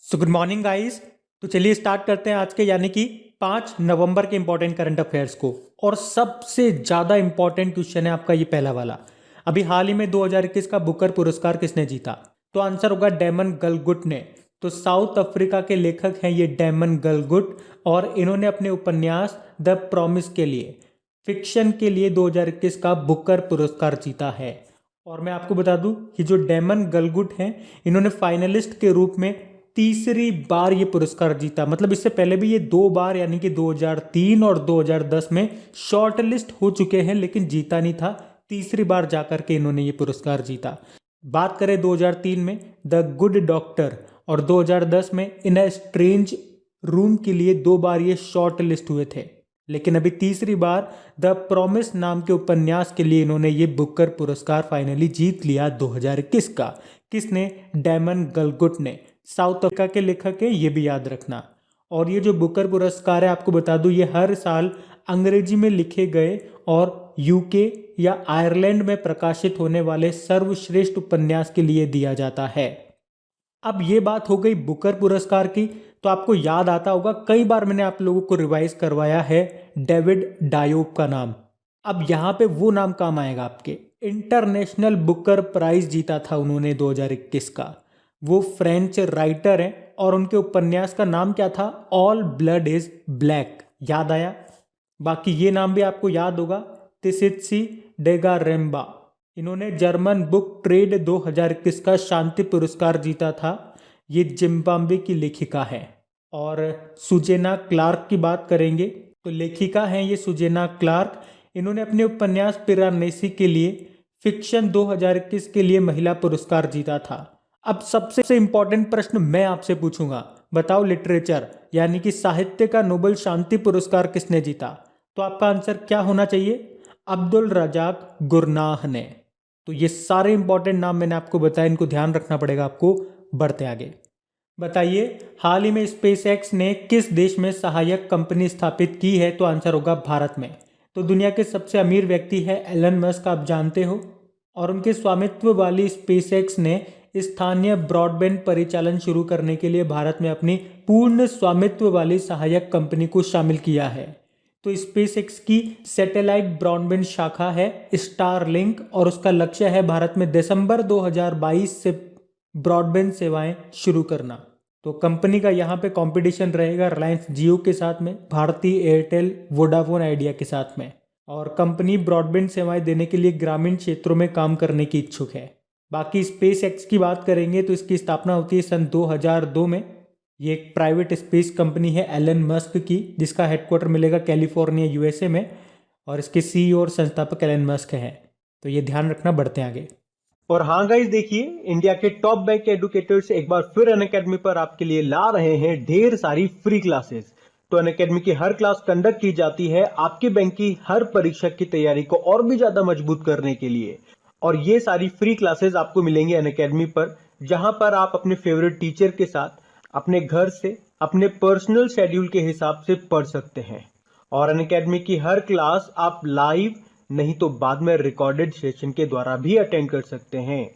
So good morning guys. तो चलिए start करते हैं आज के यानी कि 5 नवंबर के इंपॉर्टेंट करंट अफेयर्स को। और सबसे ज़्यादा इंपॉर्टेंट क्वेश्चन है आपका ये पहला वाला। अभी हाल ही में 2021 का बुकर पुरस्कार किसने जीता? तो आंसर होगा डेमन गलगुट ने। तो साउथ अफ्रीका के लेखक हैं ये डेमन गलगुट, और इन्होंने अपने उपन्यास द प्रॉमिस के लिए, फिक्शन के लिए 2021 का बुकर पुरस्कार जीता है। और मैं आपको बता दूं कि जो डेमन गलगुट हैं इन्होंने फाइनलिस्ट के रूप में तीसरी बार ये पुरस्कार जीता। मतलब इससे पहले भी ये 2 बार यानी कि 2003 और 2010 में शॉर्ट लिस्ट हो चुके हैं, लेकिन जीता नहीं था। तीसरी बार जाकर के इन्होंने ये पुरस्कार जीता। बात करें 2003 में द गुड डॉक्टर और 2010 में इन अ स्ट्रेंज रूम के लिए 2 बार ये शॉर्ट लिस्ट हुए थे, लेकिन अभी तीसरी बार द प्रॉमिस नाम के उपन्यास के लिए इन्होंने ये बुकर पुरस्कार फाइनली जीत लिया 2021 का। किसने? डेमन गलगुट ने। साउथ अफ्रीका के लेखक है, ये भी याद रखना। और ये जो बुकर पुरस्कार है आपको बता दूं, ये हर साल अंग्रेजी में लिखे गए और यूके या आयरलैंड में प्रकाशित होने वाले सर्वश्रेष्ठ उपन्यास के लिए दिया जाता है। अब ये बात हो गई बुकर पुरस्कार की। तो आपको याद आता होगा, कई बार मैंने आप लोगों को रिवाइज करवाया है डेविड डायोप का नाम। अब यहाँ पे वो नाम काम आएगा आपके। इंटरनेशनल बुकर प्राइज जीता था उन्होंने 2021 का। वो फ्रेंच राइटर हैं और उनके उपन्यास का नाम क्या था? All blood is black. याद आया? बाकी ये नाम भी आपको याद होगा, तिसित्सी डेगारेम्बा। इन्होंने जर्मन बुक ट्रेड 2021 का शांति पुरस्कार जीता था। ये जिम्बाब्वे की लेखिका है। और सुजेना क्लार्क की बात करेंगे तो लेखिका हैं ये सुजेना क्लार्क। इन्होंने अपने उपन्यास पिरानेसी के लिए, फिक्शन 2021 के लिए महिला पुरस्कार जीता था। अब सबसे इंपॉर्टेंट प्रश्न मैं आपसे पूछूंगा, बताओ लिटरेचर यानी कि साहित्य का नोबेल शांति पुरस्कार किसने जीता? तो आपका आंसर क्या होना चाहिए? अब्दुल रजाक गुरनाह ने। तो ये सारे इंपॉर्टेंट नाम मैंने आपको बताया, इनको ध्यान रखना पड़ेगा आपको। बढ़ते आगे, बताइए हाल ही में स्पेसएक्स ने किस देश में सहायक कंपनी स्थापित की है? तो आंसर होगा भारत में। तो दुनिया के सबसे अमीर व्यक्ति है एलन मस्क, आप जानते हो। और उनके स्वामित्व वाली स्पेसएक्स ने स्थानीय ब्रॉडबैंड परिचालन शुरू करने के लिए भारत में अपनी पूर्ण स्वामित्व वाली सहायक कंपनी को शामिल किया है। तो स्पेसएक्स की सैटेलाइट ब्रॉडबैंड शाखा है स्टारलिंक, और उसका लक्ष्य है भारत में दिसंबर 2022 से ब्रॉडबैंड सेवाएं शुरू करना। तो कंपनी का यहाँ पे कंपटीशन रहेगा रिलायंस जियो के साथ में, भारती एयरटेल, वोडाफोन आइडिया के साथ में। और कंपनी ब्रॉडबैंड सेवाएं देने के लिए ग्रामीण क्षेत्रों में काम करने की इच्छुक है। बाकी स्पेस एक्स की बात करेंगे तो इसकी स्थापना होती है सन 2002 में। ये एक प्राइवेट स्पेस कंपनी है एलन मस्क की, जिसका हेडक्वार्टर मिलेगा कैलिफोर्निया यूएसए में। और इसके सीईओ और संस्थापक एलन मस्क हैं। तो ये ध्यान रखना। बढ़ते आगे। और हाँ गाइस, देखिए इंडिया के टॉप बैंक के एडुकेटर्स एक बार फिर अनअकैडमी पर आपके लिए ला रहे हैं ढेर सारी फ्री क्लासेस। तो अनअकैडमी की हर क्लास कंडक्ट की जाती है आपके बैंक की हर परीक्षा की तैयारी को और भी ज्यादा मजबूत करने के लिए। और ये सारी फ्री क्लासेस आपको मिलेंगे अनअकैडमी पर, जहां पर आप अपने फेवरेट टीचर के साथ अपने घर से अपने पर्सनल शेड्यूल के हिसाब से पढ़ सकते हैं। और अनअकैडमी की हर क्लास आप लाइव नहीं तो बाद में रिकॉर्डेड सेशन के द्वारा भी अटेंड कर सकते हैं।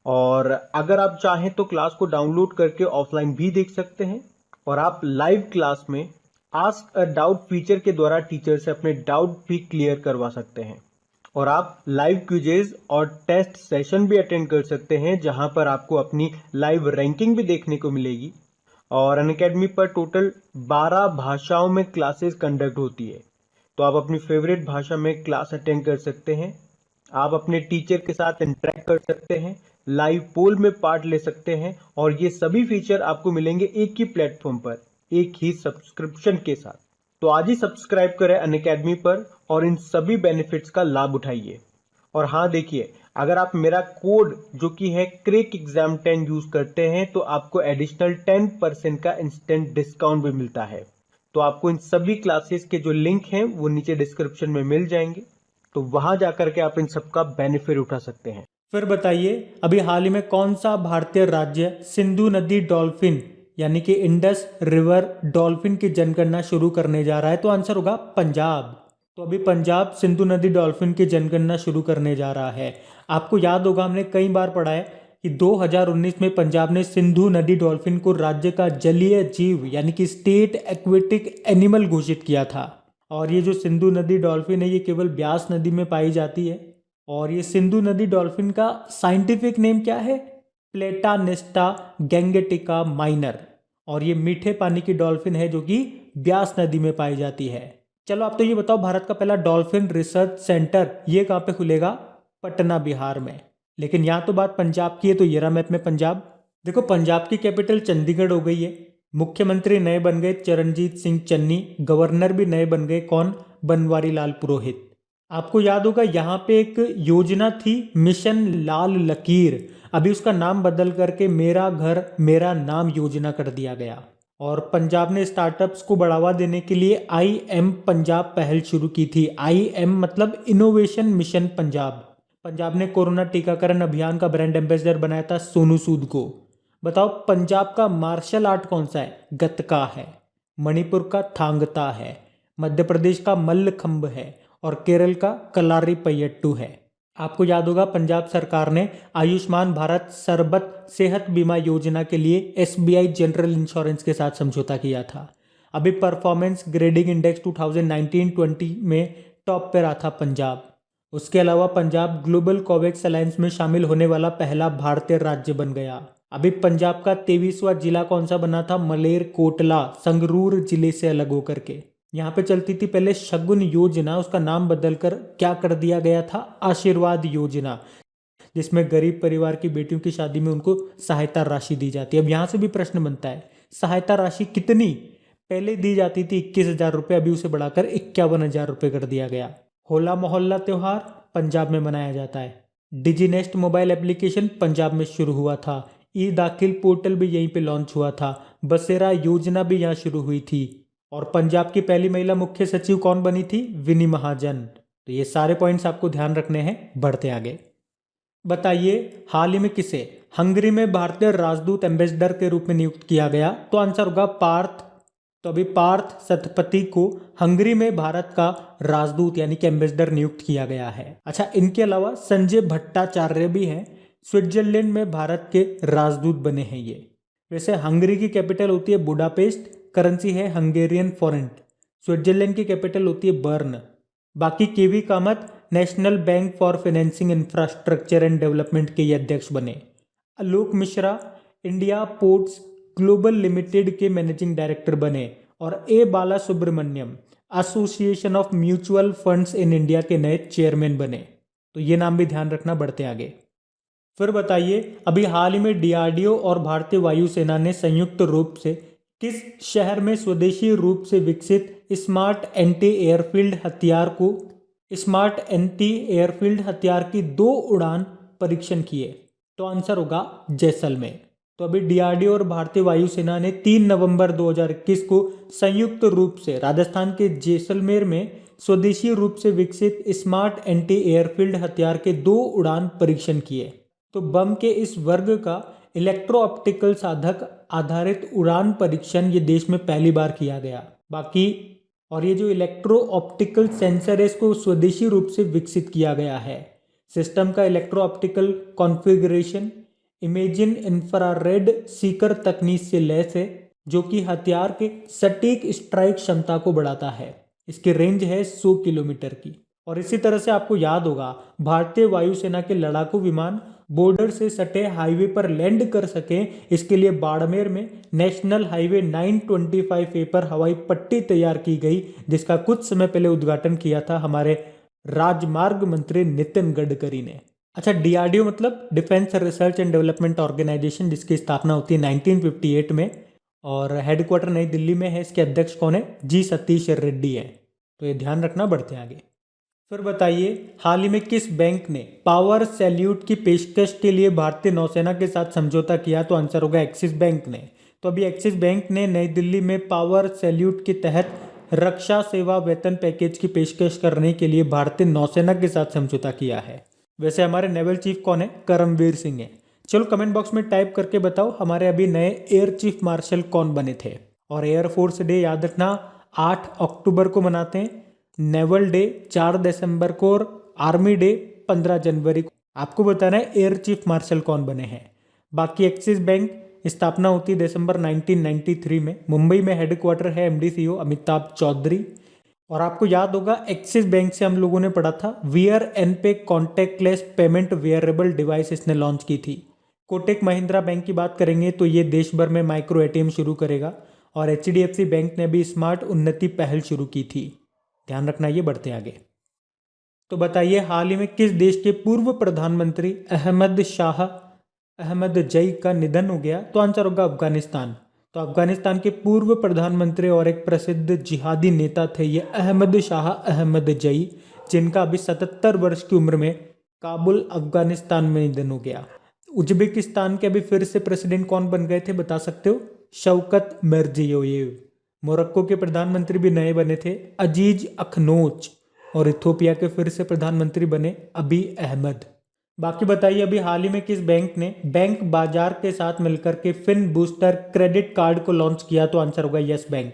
और अगर आप चाहें तो क्लास को डाउनलोड करके ऑफलाइन भी देख सकते हैं। और आप लाइव क्लास में आस्क अ डाउट फीचर के द्वारा टीचर से अपने डाउट भी क्लियर करवा सकते हैं। और आप लाइव क्विजेज और टेस्ट सेशन भी अटेंड कर सकते हैं, जहां पर आपको अपनी लाइव रैंकिंग भी देखने को मिलेगी। और अनअकैडमी पर टोटल 12 भाषाओं में क्लासेस कंडक्ट होती है। तो आप अपनी फेवरेट भाषा में क्लास अटेंड कर सकते हैं। आप अपने टीचर के साथ इंटरेक्ट कर सकते हैं, लाइव पोल में पार्ट ले सकते हैं। और ये सभी फीचर आपको मिलेंगे एक ही प्लेटफॉर्म पर, एक ही सब्सक्रिप्शन के साथ। तो आज ही सब्सक्राइब करें अनअकैडमी पर और इन सभी बेनिफिट्स का लाभ उठाइए। और हाँ देखिए, अगर आप मेरा कोड जो कि है क्रेक एग्जाम 10 यूज करते हैं तो आपको एडिशनल 10% का इंस्टेंट डिस्काउंट भी मिलता है। तो आपको इन सभी क्लासेस के जो लिंक हैं वो नीचे डिस्क्रिप्शन में मिल जाएंगे, तो वहां जाकर के आप इन सबका बेनिफिट उठा सकते हैं। फिर बताइए अभी हाल ही में कौन सा भारतीय राज्य सिंधु नदी डॉल्फिन यानी कि इंडस रिवर डॉल्फिन की जनगणना शुरू करने जा रहा है? तो आंसर होगा पंजाब। तो अभी पंजाब सिंधु नदी डॉल्फिन की जनगणना शुरू करने जा रहा है। आपको याद होगा, हमने कई बार पढ़ा है कि 2019 में पंजाब ने सिंधु नदी डॉल्फिन को राज्य का जलीय जीव यानी कि स्टेट एक्वेटिक एनिमल घोषित किया था। और ये जो सिंधु नदी डॉल्फिन है ये केवल ब्यास नदी में पाई जाती है। और ये सिंधु नदी डॉल्फिन का साइंटिफिक नेम क्या है? प्लेटानिस्टा गैंगेटिका माइनर। और ये मीठे पानी की डॉल्फिन है जो कि ब्यास नदी में पाई जाती है। चलो आप तो ये बताओ, भारत का पहला डॉल्फिन रिसर्च सेंटर ये कहाँ पे खुलेगा? पटना, बिहार में। लेकिन यहाँ तो बात पंजाब की है, तो ये रहा मैप में पंजाब। देखो, पंजाब की कैपिटल चंडीगढ़ हो गई है। मुख्यमंत्री नए बन गए चरणजीत सिंह चन्नी। गवर्नर भी नए बन गए, कौन? बनवारी लाल पुरोहित। आपको याद होगा यहाँ पे एक योजना थी, मिशन लाल लकीर। अभी उसका नाम बदल करके मेरा घर मेरा नाम योजना कर दिया गया। और पंजाब ने स्टार्टअप्स को बढ़ावा देने के लिए IM पंजाब पहल शुरू की थी। IM मतलब इनोवेशन मिशन पंजाब। पंजाब ने कोरोना टीकाकरण अभियान का ब्रांड एम्बेसडर बनाया था सोनू सूद को। बताओ, पंजाब का मार्शल आर्ट कौन सा है? गतका है। मणिपुर का थांगता है। मध्य प्रदेश का मल्लखंब है। और केरल का कलारी पयट्टू है। आपको याद होगा, पंजाब सरकार ने आयुष्मान भारत सरबत सेहत बीमा योजना के लिए SBI जनरल इंश्योरेंस के साथ समझौता किया था। अभी परफॉर्मेंस ग्रेडिंग इंडेक्स 2019-20 में टॉप पे रहा था पंजाब। उसके अलावा पंजाब ग्लोबल कोवैक्स अलायंस में शामिल होने वाला पहला भारतीय राज्य बन गया। अभी पंजाब का 23वां जिला कौन सा बना था? मलेरकोटला, संगरूर जिले से अलग होकर के। यहाँ पे चलती थी पहले शगुन योजना, उसका नाम बदलकर क्या कर दिया गया था? आशीर्वाद योजना, जिसमें गरीब परिवार की बेटियों की शादी में उनको सहायता राशि दी जाती है। अब यहाँ से भी प्रश्न बनता है, सहायता राशि कितनी? पहले दी जाती थी 21,000 रुपये, अभी उसे बढ़ाकर 51,000 रुपये कर दिया गया। होला मोहल्ला त्योहार पंजाब में मनाया जाता है। डिजीनेस्ट मोबाइल एप्लीकेशन पंजाब में शुरू हुआ था। ई दाखिल पोर्टल भी यहीं पे लॉन्च हुआ था। बसेरा योजना भी यहाँ शुरू हुई थी। और पंजाब की पहली महिला मुख्य सचिव कौन बनी थी? विनी महाजन। तो ये सारे पॉइंट्स आपको ध्यान रखने हैं। बढ़ते आगे। बताइए, हाल ही में किसे हंगरी में भारतीय राजदूत एम्बेसडर के रूप में नियुक्त किया गया? तो आंसर होगा पार्थ। तो अभी पार्थ सतपथी को हंगरी में भारत का राजदूत यानी कि एम्बेसडर नियुक्त किया गया है। अच्छा, इनके अलावा संजय भट्टाचार्य भी हैं, स्विट्जरलैंड में भारत के राजदूत बने हैं ये। वैसे हंगरी की कैपिटल होती है बुडापेस्ट, करेंसी है हंगेरियन फॉरेंट। स्विट्जरलैंड की कैपिटल होती है बर्न। बाकी KV Kamath National Bank for Financing Infrastructure and Development के ये अध्यक्ष बने। Alok Mishra India Ports Global Limited के मैनेजिंग डायरेक्टर बने। और A Bala Subramaniam Association of Mutual Funds in India के नए चेयरमैन बने। तो ये नाम भी ध्यान रखना। बढ़ते आगे। फिर बताइए, अभी हाल ही में DRDO और भारतीय वायुसेना ने संयुक्त रूप से किस शहर में स्वदेशी रूप से विकसित स्मार्ट एंटी एयरफील्ड हथियार की 2 उड़ान परीक्षण किए? तो आंसर होगा जैसलमेर। तो अभी DRDO और भारतीय वायुसेना ने 3 नवंबर 2021 को संयुक्त रूप से राजस्थान के जैसलमेर में स्वदेशी रूप से विकसित स्मार्ट एंटी एयरफील्ड हथियार के 2 उड़ान परीक्षण किए। तो बम के इस वर्ग का इलेक्ट्रो ऑप्टिकल साधक आधारित उड़ान परीक्षण ये देश में पहली बार किया गया। बाकी और ये जो इलेक्ट्रो ऑप्टिकल सेंसर है इसको स्वदेशी रूप से विकसित किया गया है। सिस्टम का electro optical configuration imagine infrared Sikar तकनीक से लैस है, जो कि हथियार के सटीक स्ट्राइक क्षमता को बढ़ाता है। इसकी रेंज है 100 किलोमीटर की। और इसी तरह से आपको याद होगा, भारतीय वायुसेना के लड़ाकू विमान बॉर्डर से सटे हाईवे पर लैंड कर सकें, इसके लिए बाड़मेर में नेशनल हाईवे 925A पर हवाई पट्टी तैयार की गई, जिसका कुछ समय पहले उद्घाटन किया था हमारे राजमार्ग मंत्री नितिन गडकरी ने। अच्छा, DRDO मतलब defence research and development organisation, जिसकी स्थापना होती है 1958 में और हेडक्वार्टर नई दिल्ली में है। इसके अध्यक्ष कौन है? G सतीश रेड्डी है। तो ये ध्यान रखना। बढ़ते आगे। फिर बताइए, हाल ही में किस बैंक ने पावर सैल्यूट की पेशकश के लिए भारतीय नौसेना के साथ समझौता किया? तो आंसर होगा एक्सिस बैंक ने। तो अभी एक्सिस बैंक ने नई दिल्ली में पावर सैल्यूट के तहत रक्षा सेवा वेतन पैकेज की पेशकश करने के लिए भारतीय नौसेना के साथ समझौता किया है। वैसे हमारे नेवल चीफ कौन है? करमवीर सिंह है। चलो कमेंट बॉक्स में टाइप करके बताओ हमारे अभी नए एयर चीफ मार्शल कौन बने थे। और एयरफोर्स डे याद रखना 8 अक्टूबर को मनाते हैं, नेवल डे 4 दिसंबर को और आर्मी डे 15 जनवरी को। आपको बताना है एयर चीफ मार्शल कौन बने हैं। बाकी एक्सिस बैंक स्थापना होती है दिसंबर 1993 में। मुंबई में हेडक्वार्टर है, एमडी सीईओ अमिताभ चौधरी। और आपको याद होगा एक्सिस बैंक से हम लोगों ने पढ़ा था वियर एन पे कॉन्टैक्टलेस पेमेंट वेयरेबल डिवाइस इसने लॉन्च की थी। कोटक महिंद्रा बैंक की बात करेंगे तो ये देश भर में माइक्रो एटीएम शुरू करेगा। और एचडीएफसी बैंक ने भी स्मार्ट उन्नति पहल शुरू की थी। ध्यान रखना, ये बढ़ते आगे। तो बताइए हाल ही में किस देश के पूर्व प्रधानमंत्री अहमद जई का निधन हो गया? तो आंसर होगा अफगानिस्तान। तो अफगानिस्तान के पूर्व प्रधानमंत्री और एक प्रसिद्ध जिहादी नेता थे ये अहमद जई, जिनका अभी 77 वर्ष की उम्र में काबुल अफगानिस्तान में निधन हो गया। उज्बेकिस्तान के अभी फिर से प्रेसिडेंट कौन बन गए थे बता सकते हो? Shavkat Mirziyoyev. मोरक्को के प्रधानमंत्री भी नए बने थे, अजीज अखनोच। और इथोपिया के फिर से प्रधानमंत्री बने अबी अहमद। बाकी बताइए अभी हाल ही में किस बैंक ने बैंक बाजार के साथ मिलकर के फिन बूस्टर क्रेडिट कार्ड को लॉन्च किया? तो आंसर होगा यस बैंक।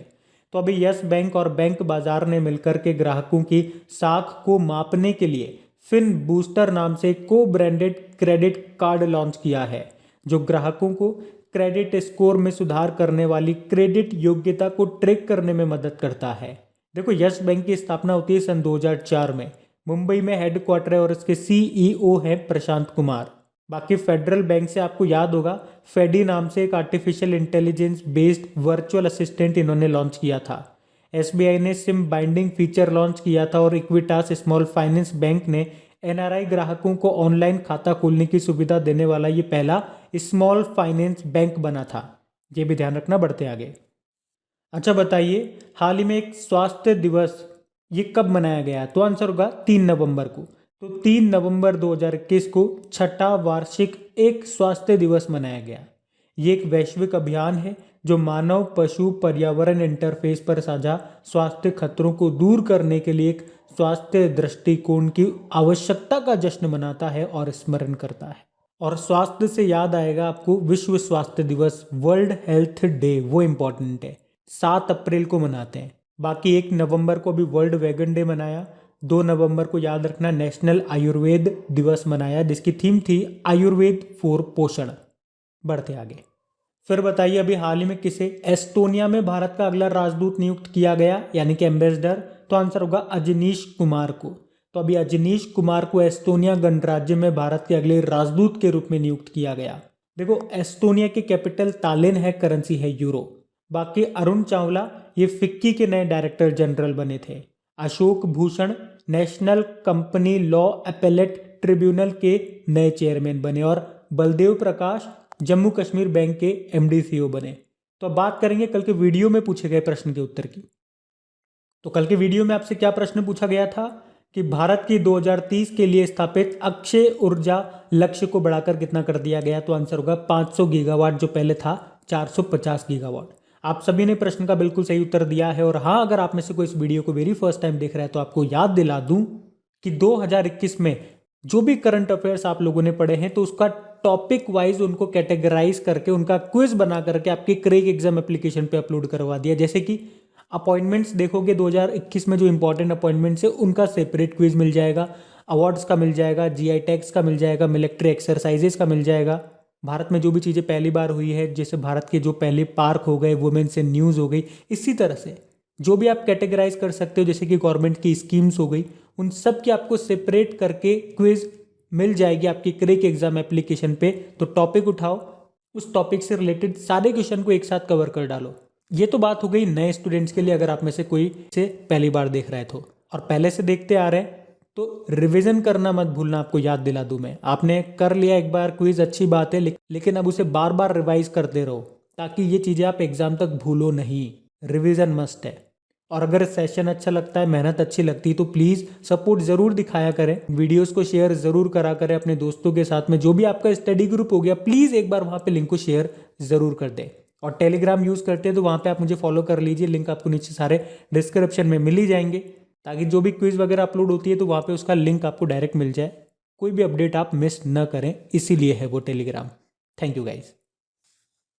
तो अभी यस बैंक और बैंक बाजार ने मिलकर के ग्राहकों की साख को मापने के लिए फिन बूस्टर नाम से को ब्रांडेड क्रेडिट कार्ड लॉन्च किया है, जो ग्राहकों को क्रेडिट स्कोर में सुधार करने वाली क्रेडिट योग्यता को ट्रैक करने में मदद करता है। देखो, यस बैंक की स्थापना होती है सन 2004 में। मुंबई में हेडक्वार्टर है और इसके सीईओ हैं प्रशांत कुमार। बाकी फेडरल बैंक से आपको याद होगा फेडी नाम से एक artificial intelligence based virtual assistant इन्होंने लॉन्च किया था। एसबीआई ने सिम बाइंडिंग फीचर लॉन्च किया था और इक्विटास स्मॉल फाइनेंस बैंक ने एनआरआई ग्राहकों को ऑनलाइन खाता खोलने की सुविधा देने वाला ये पहला स्मॉल फाइनेंस बैंक बना था। ये भी ध्यान रखना, बढ़ते आगे। अच्छा बताइए हाल ही में एक स्वास्थ्य दिवस ये कब मनाया गया? तो आंसर होगा 3 नवंबर को। तो 3 नवंबर 2021 को छठा वार्षिक एक स्वास्थ्य दिवस मनाया गया। ये एक वैश्विक अभियान है जो मानव पशु पर्यावरण इंटरफेस पर साझा स्वास्थ्य खतरों को दूर करने के लिए एक स्वास्थ्य दृष्टिकोण की आवश्यकता का जश्न मनाता है और स्मरण करता है। और स्वास्थ्य से याद आएगा आपको विश्व स्वास्थ्य दिवस, वर्ल्ड हेल्थ डे, वो इम्पोर्टेंट है, 7 अप्रैल को मनाते हैं। बाकी 1 नवंबर को भी वर्ल्ड वेगन डे मनाया। 2 नवंबर को याद रखना नेशनल आयुर्वेद दिवस मनाया, जिसकी थीम थी आयुर्वेद फॉर पोषण। बढ़ते आगे। फिर बताइए अभी हाल ही में किसे एस्टोनिया में भारत का अगला राजदूत नियुक्त किया गया, यानी कि एम्बेसडर? तो आंसर होगा अजनीश कुमार को। तो अभी अजनीश कुमार को एस्टोनिया गणराज्य में भारत के अगले राजदूत के रूप में नियुक्त किया गया। देखो, एस्टोनिया की कैपिटल तालिन है, करेंसी है यूरो। बाकी अरुण चावला ये फिक्की के नए डायरेक्टर जनरल बने थे। Ashok Bhushan national company law appellate tribunal के नए चेयरमैन बने। और बलदेव प्रकाश जम्मू कश्मीर बैंक के एमडी सीईओ बने। तो अब बात करेंगे कल के वीडियो में पूछे गए प्रश्न के उत्तर की। तो कल के वीडियो में आपसे क्या प्रश्न पूछा गया था कि भारत की 2030 के लिए स्थापित अक्षय ऊर्जा लक्ष्य को बढ़ाकर कितना कर दिया गया? तो आंसर होगा 500 गीगावाट, जो पहले था 450 गीगावाट। आप सभी ने प्रश्न का बिल्कुल सही उत्तर दिया है। और हाँ, अगर आप में से कोई इस वीडियो को वेरी फर्स्ट टाइम देख रहा है तो आपको याद दिला दूं कि 2021 में जो भी करंट अफेयर्स आप लोगों ने पढ़े हैं तो उसका टॉपिक वाइज उनको कैटेगराइज करके उनका क्विज बना करके आपके क्रेक एग्जाम एप्लीकेशन पे अपलोड करवा दिया। जैसे कि अपॉइंटमेंट्स देखोगे 2021 में जो इंपॉर्टेंट अपॉइंटमेंट्स है उनका सेपरेट क्विज मिल जाएगा, अवार्ड्स का मिल जाएगा, जीआई टैग्स का मिल जाएगा, मिलिट्री एक्सरसाइजेस का मिल जाएगा, भारत में जो भी चीज़ें पहली बार हुई है, जैसे भारत के जो पहले पार्क हो गए, वुमेन्स इन न्यूज़ हो गई, इसी तरह से जो भी आप कैटेगराइज कर सकते हो, जैसे कि गवर्नमेंट की स्कीम्स हो गई, उन सब की आपको सेपरेट करके क्विज मिल जाएगी आपकी क्रेक एग्जाम एप्लीकेशन पे। तो टॉपिक उठाओ, उस टॉपिक से रिलेटेड सारे क्वेश्चन को एक साथ कवर कर डालो। ये तो बात हो गई नए स्टूडेंट्स के लिए, अगर आप में से कोई से पहली बार देख रहा है तो। और पहले से देखते आ रहे हैं तो रिवीजन करना मत भूलना। आपको याद दिला दूं मैं, आपने कर लिया एक बार क्विज, अच्छी बात है, लेकिन अब उसे बार बार रिवाइज करते रहो ताकि ये चीज़ें आप एग्जाम तक भूलो नहीं। रिवीजन मस्ट है। और अगर सेशन अच्छा लगता है, मेहनत अच्छी लगती है तो प्लीज़ सपोर्ट ज़रूर दिखाया करें, वीडियोस को शेयर ज़रूर करा करें अपने दोस्तों के साथ में। जो भी आपका स्टडी ग्रुप हो गया, प्लीज़ एक बार वहाँ पे लिंक को शेयर ज़रूर कर दें। और टेलीग्राम यूज़ करते हैं तो वहाँ पे आप मुझे फॉलो कर लीजिए, लिंक आपको नीचे सारे डिस्क्रिप्शन में मिल ही जाएंगे, ताकि जो भी क्विज वगैरह अपलोड होती है तो वहाँ पे उसका लिंक आपको डायरेक्ट मिल जाए, कोई भी अपडेट आप मिस न करें, इसीलिए है वो टेलीग्राम। Thank you guys.